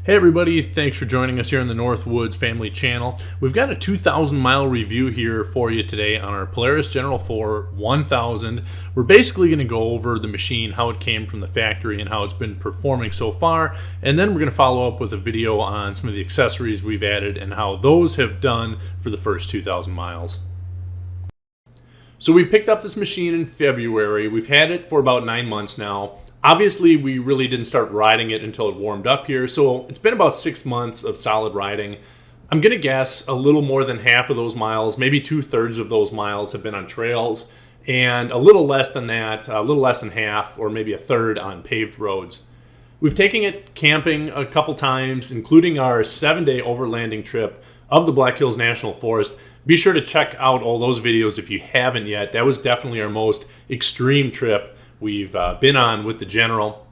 Hey everybody, thanks for joining us here on the Northwoods Family Channel. We've got a 2,000 mile review here for you today on our Polaris General 4 1000. We're basically going to go over the machine, how it came from the factory and how it's been performing so far, and then we're going to follow up with a video on some of the accessories we've added and how those have done for the first 2,000 miles. So we picked up this machine in February. We've had it for about 9 months now. Obviously, we really didn't start riding it until it warmed up here, so it's been about 6 months of solid riding. I'm going to guess a little more than half of those miles, maybe 2/3 of those miles have been on trails, and a little less than that, a little less than half, or maybe a third on paved roads. We've taken it camping a couple times, including our 7-day overlanding trip of the Black Hills National Forest. Be sure to check out all those videos if you haven't yet. That was definitely our most extreme trip we've been on with the General.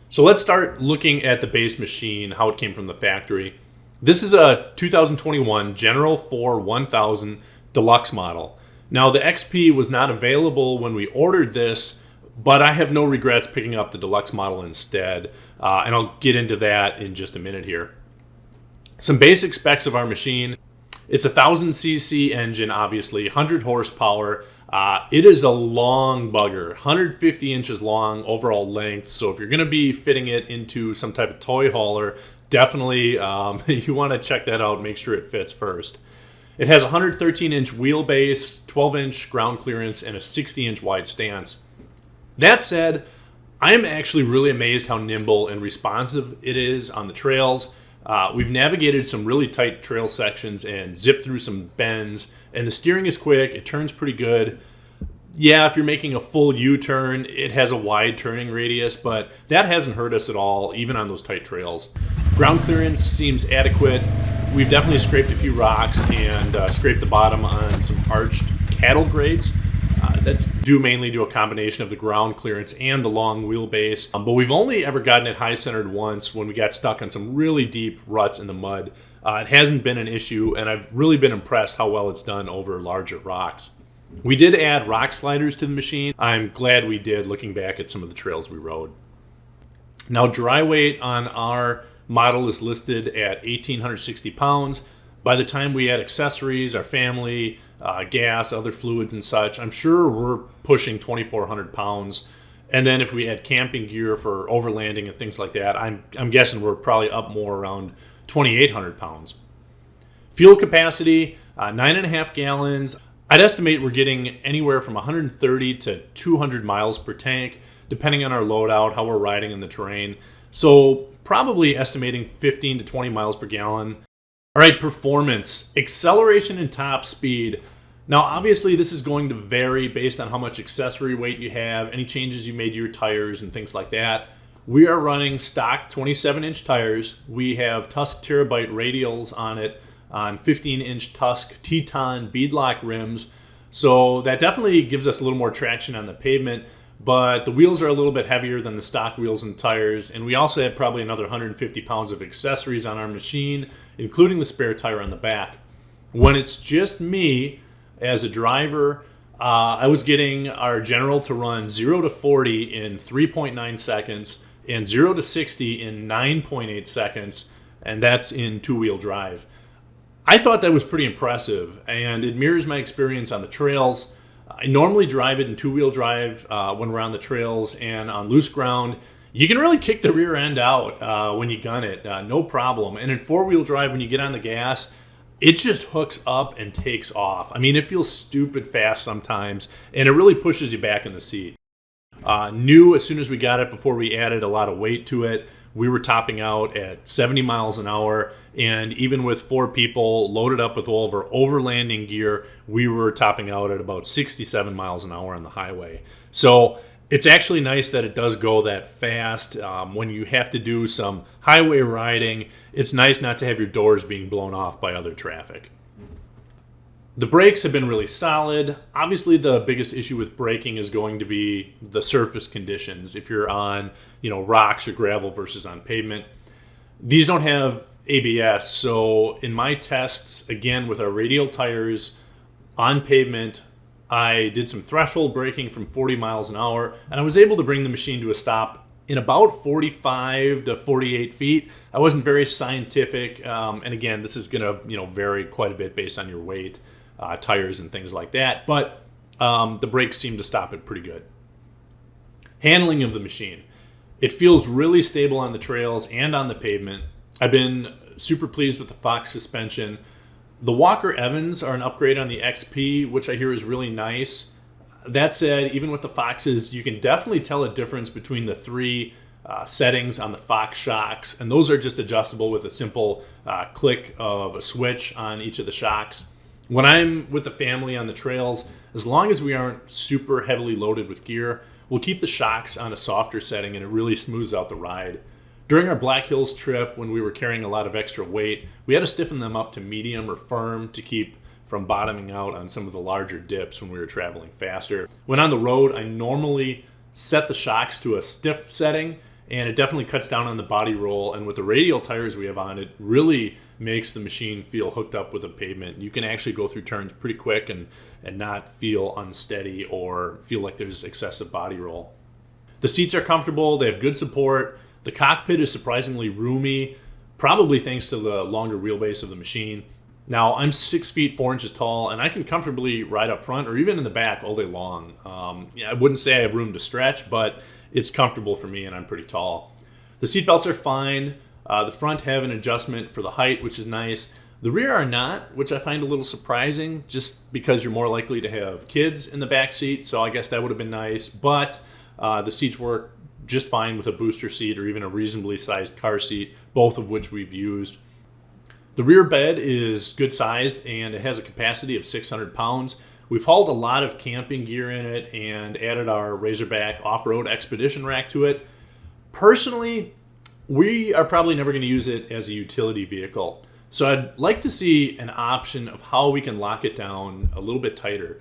So let's start looking at the base machine, how it came from the factory. This is a 2021 General 4 1000 Deluxe model. Now the XP was not available when we ordered this, but I have no regrets picking up the Deluxe model instead, and I'll get into that in just a minute here. Some basic specs of our machine. It's a 1000cc engine, obviously, 100 horsepower. It is a long bugger, 150 inches long overall length. So if you're going to be fitting it into some type of toy hauler, definitely you want to check that out and make sure it fits first. It has a 113-inch wheelbase, 12-inch ground clearance, and a 60-inch wide stance. That said, I am actually really amazed how nimble and responsive it is on the trails. We've navigated some really tight trail sections and zipped through some bends, and the steering is quick. It turns pretty good. Yeah, if you're making a full U-turn, it has a wide turning radius, but that hasn't hurt us at all, even on those tight trails. Ground clearance seems adequate. We've definitely scraped a few rocks and scraped the bottom on some arched cattle grades. That's due mainly to a combination of the ground clearance and the long wheelbase. But we've only ever gotten it high-centered once when we got stuck on some really deep ruts in the mud. It hasn't been an issue, and I've really been impressed how well it's done over larger rocks. We did add rock sliders to the machine. I'm glad we did, looking back at some of the trails we rode. Now, dry weight on our model is listed at 1,860 pounds. By the time we add accessories, our family, gas, other fluids and such, I'm sure we're pushing 2,400 pounds. And then if we add camping gear for overlanding and things like that, I'm guessing we're probably up more around 2,800 pounds. Fuel capacity, 9.5 gallons. I'd estimate we're getting anywhere from 130 to 200 miles per tank, depending on our loadout, how we're riding in the terrain. So probably estimating 15 to 20 miles per gallon. All right, performance, acceleration and top speed. Now, obviously, this is going to vary based on how much accessory weight you have, any changes you made to your tires and things like that. We are running stock 27-inch tires. We have Tusk Terabyte radials on it on 15-inch Tusk Teton beadlock rims. So that definitely gives us a little more traction on the pavement, but the wheels are a little bit heavier than the stock wheels and tires, and we also have probably another 150 pounds of accessories on our machine, including the spare tire on the back. When it's just me as a driver, I was getting our General to run 0 to 40 in 3.9 seconds and 0 to 60 in 9.8 seconds, and that's in two-wheel drive. I thought that was pretty impressive, and it mirrors my experience on the trails. I normally drive it in two-wheel drive when we're on the trails, and on loose ground, you can really kick the rear end out when you gun it, no problem. And in four-wheel drive, when you get on the gas, it just hooks up and takes off. I mean, it feels stupid fast sometimes, and it really pushes you back in the seat. New as soon as we got it, before we added a lot of weight to it, we were topping out at 70 miles an hour, and even with 4 people loaded up with all of our overlanding gear, we were topping out at about 67 miles an hour on the highway. So it's actually nice that it does go that fast. When you have to do some highway riding, it's nice not to have your doors being blown off by other traffic. The brakes have been really solid. Obviously, the biggest issue with braking is going to be the surface conditions. If you're on, rocks or gravel versus on pavement. These don't have ABS, so in my tests, again, with our radial tires on pavement, I did some threshold braking from 40 miles an hour, and I was able to bring the machine to a stop in about 45 to 48 feet. I wasn't very scientific, and again, this is going to vary quite a bit based on your weight, tires, and things like that. But the brakes seem to stop it pretty good. Handling of the machine. It feels really stable on the trails and on the pavement. I've been super pleased with the Fox suspension. The Walker Evans are an upgrade on the XP, which I hear is really nice. That said, even with the Foxes, you can definitely tell a difference between the three settings on the Fox shocks, and those are just adjustable with a simple click of a switch on each of the shocks. When I'm with the family on the trails, as long as we aren't super heavily loaded with gear, we'll keep the shocks on a softer setting, and it really smooths out the ride. During our Black Hills trip, when we were carrying a lot of extra weight, we had to stiffen them up to medium or firm to keep from bottoming out on some of the larger dips when we were traveling faster. When on the road, I normally set the shocks to a stiff setting, and it definitely cuts down on the body roll. And with the radial tires we have on, it really makes the machine feel hooked up with the pavement. You can actually go through turns pretty quick and not feel unsteady or feel like there's excessive body roll. The seats are comfortable, they have good support. The cockpit is surprisingly roomy, probably thanks to the longer wheelbase of the machine. Now, I'm 6 feet 4 inches tall, and I can comfortably ride up front or even in the back all day long. I wouldn't say I have room to stretch, but it's comfortable for me, and I'm pretty tall. The seat belts are fine. The front have an adjustment for the height, which is nice. The rear are not, which I find a little surprising, just because you're more likely to have kids in the back seat, so I guess that would have been nice. But the seats work just fine with a booster seat or even a reasonably sized car seat, both of which we've used. The rear bed is good sized and it has a capacity of 600 pounds. We've hauled a lot of camping gear in it and added our Razorback off-road expedition rack to it. Personally, we are probably never going to use it as a utility vehicle. So I'd like to see an option of how we can lock it down a little bit tighter.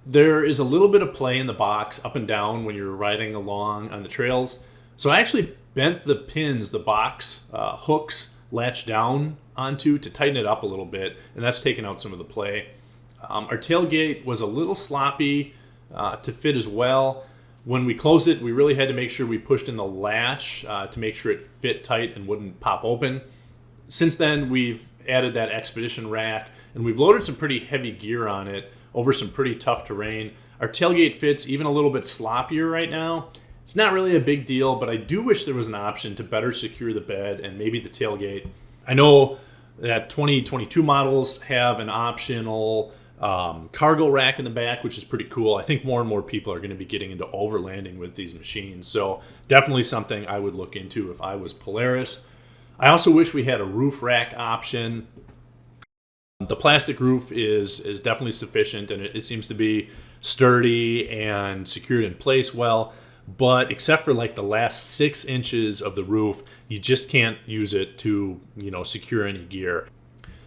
There is a little bit of play in the box up and down when you're riding along on the trails. So I actually bent the pins the box hooks latch down onto to tighten it up a little bit, and that's taken out some of the play. Our tailgate was a little sloppy to fit as well. When we closed it, we really had to make sure we pushed in the latch to make sure it fit tight and wouldn't pop open. Since then, we've added that expedition rack, and we've loaded some pretty heavy gear on it over some pretty tough terrain. Our tailgate fits even a little bit sloppier right now. It's not really a big deal, but I do wish there was an option to better secure the bed and maybe the tailgate. I know that 2022 models have an optional cargo rack in the back, which is pretty cool. I think more and more people are going to be getting into overlanding with these machines, so definitely something I would look into if I was Polaris. I also wish we had a roof rack option. The plastic roof is definitely sufficient, and it seems to be sturdy and secured in place well. But except for like the last 6 inches of the roof, you just can't use it to secure any gear.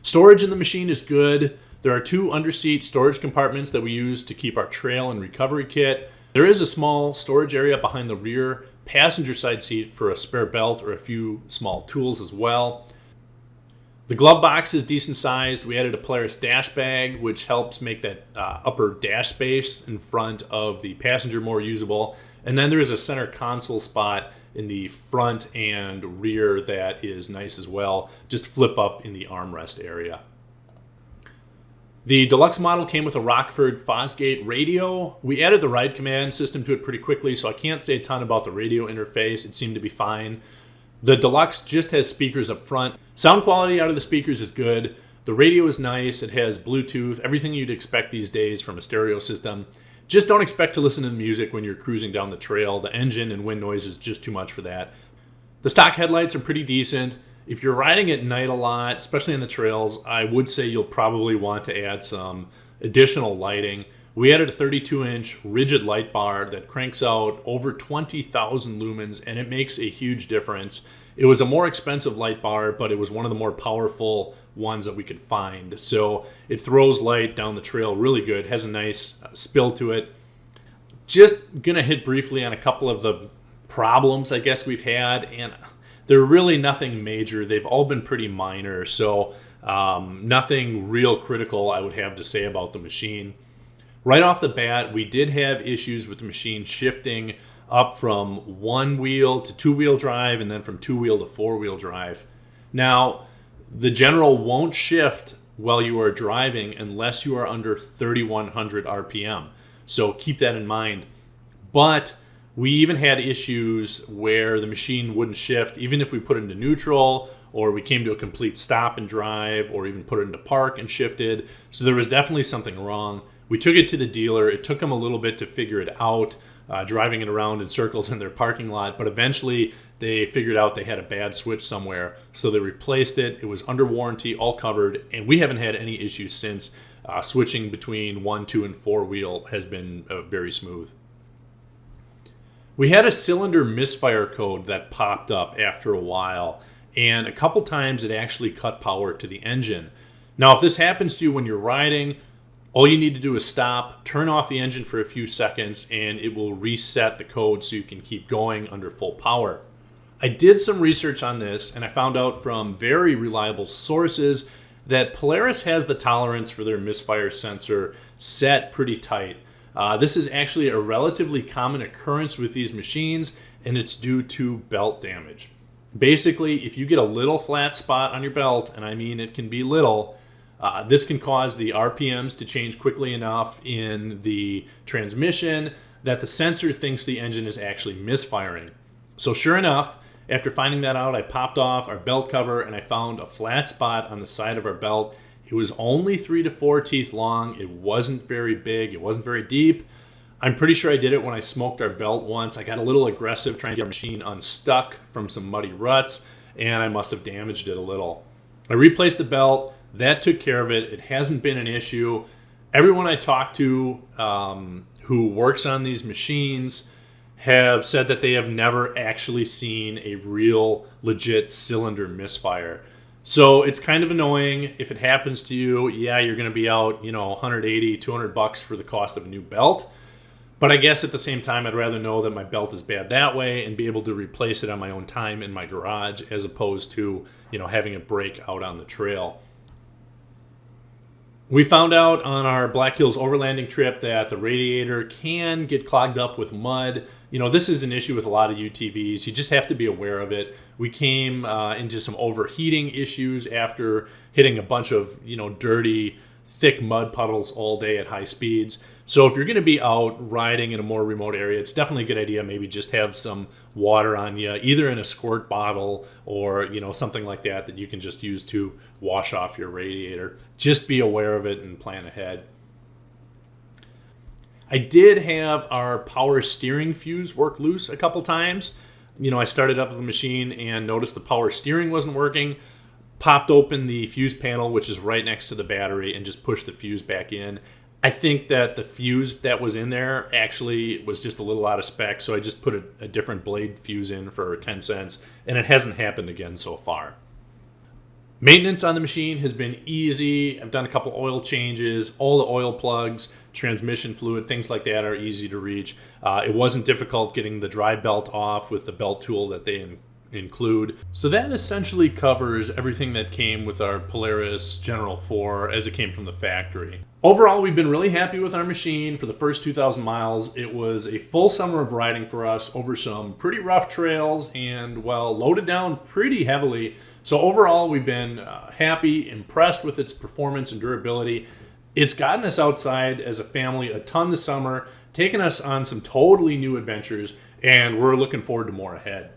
Storage in the machine is good. There are 2 underseat storage compartments that we use to keep our trail and recovery kit. There is a small storage area behind the rear passenger side seat for a spare belt or a few small tools as well. The glove box is decent sized. We added a Polaris dash bag, which helps make that upper dash space in front of the passenger more usable. And then there is a center console spot in the front and rear that is nice as well. Just flip up in the armrest area. The deluxe model came with a Rockford Fosgate radio. We added the ride command system to it pretty quickly, so I can't say a ton about the radio interface. It seemed to be fine. The deluxe just has speakers up front. Sound quality out of the speakers is good. The radio is nice. It has Bluetooth, everything you'd expect these days from a stereo system. Just don't expect to listen to the music when you're cruising down the trail. The engine and wind noise is just too much for that. The stock headlights are pretty decent. If you're riding at night a lot, especially on the trails, I would say you'll probably want to add some additional lighting. We added a 32-inch rigid light bar that cranks out over 20,000 lumens, and it makes a huge difference. It was a more expensive light bar, but it was one of the more powerful ones that we could find. So it throws light down the trail really good, has a nice spill to it. Just going to hit briefly on a couple of the problems I guess we've had, and they're really nothing major. They've all been pretty minor, so nothing real critical I would have to say about the machine. Right off the bat, we did have issues with the machine shifting up from one wheel to two-wheel drive, and then from two-wheel to four-wheel drive. Now, the General won't shift while you are driving unless you are under 3,100 RPM. So keep that in mind. But we even had issues where the machine wouldn't shift, even if we put it into neutral, or we came to a complete stop and drive, or even put it into park and shifted. So there was definitely something wrong. We took it to the dealer. It took them a little bit to figure it out, driving it around in circles in their parking lot. But eventually they figured out they had a bad switch somewhere. So they replaced it. It was under warranty, all covered. And we haven't had any issues since. Switching between 1, 2, and 4 wheel has been very smooth. We had a cylinder misfire code that popped up after a while. And a couple times it actually cut power to the engine. Now, if this happens to you when you're riding, all you need to do is stop, turn off the engine for a few seconds, and it will reset the code so you can keep going under full power. I did some research on this, and I found out from very reliable sources that Polaris has the tolerance for their misfire sensor set pretty tight. This is actually a relatively common occurrence with these machines, and it's due to belt damage. Basically, if you get a little flat spot on your belt, and I mean it can be little, this can cause the RPMs to change quickly enough in the transmission that the sensor thinks the engine is actually misfiring. So sure enough, after finding that out, I popped off our belt cover and I found a flat spot on the side of our belt. It was only 3 to 4 teeth long. It wasn't very big. It wasn't very deep. I'm pretty sure I did it when I smoked our belt once. I got a little aggressive trying to get our machine unstuck from some muddy ruts, and I must have damaged it a little. I replaced the belt. That took care of it. It hasn't been an issue. Everyone I talked to who works on these machines have said that they have never actually seen a real, legit cylinder misfire. So it's kind of annoying. If it happens to you, yeah, you're going to be out, $180, $200 for the cost of a new belt. But I guess at the same time, I'd rather know that my belt is bad that way and be able to replace it on my own time in my garage as opposed to, having it break out on the trail. We found out on our Black Hills Overlanding trip that the radiator can get clogged up with mud. This is an issue with a lot of UTVs. You just have to be aware of it. We came into some overheating issues after hitting a bunch of, dirty, thick mud puddles all day at high speeds. So if you're going to be out riding in a more remote area, it's definitely a good idea maybe just have some water on you, either in a squirt bottle or, something like that you can just use to wash off your radiator. Just be aware of it and plan ahead. I did have our power steering fuse work loose a couple times. I started up the machine and noticed the power steering wasn't working. Popped open the fuse panel, which is right next to the battery, and just pushed the fuse back in. I think that the fuse that was in there actually was just a little out of spec, so I just put a different blade fuse in for 10 cents, and it hasn't happened again so far. Maintenance on the machine has been easy. I've done a couple oil changes. All the oil plugs, transmission fluid, things like that are easy to reach. It wasn't difficult getting the dry belt off with the belt tool that they include. So that essentially covers everything that came with our Polaris General 4 as it came from the factory. Overall, we've been really happy with our machine for the first 2,000 miles. It was a full summer of riding for us over some pretty rough trails and, loaded down pretty heavily. So overall, we've been happy, impressed with its performance and durability. It's gotten us outside as a family a ton this summer, taken us on some totally new adventures, and we're looking forward to more ahead.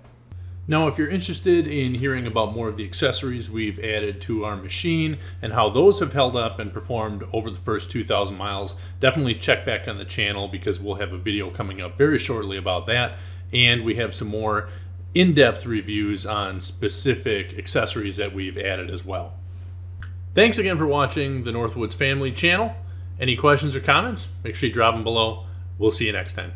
Now, if you're interested in hearing about more of the accessories we've added to our machine and how those have held up and performed over the first 2,000 miles, definitely check back on the channel because we'll have a video coming up very shortly about that. And we have some more in-depth reviews on specific accessories that we've added as well. Thanks again for watching the Northwoods Family channel. Any questions or comments? Make sure you drop them below. We'll see you next time.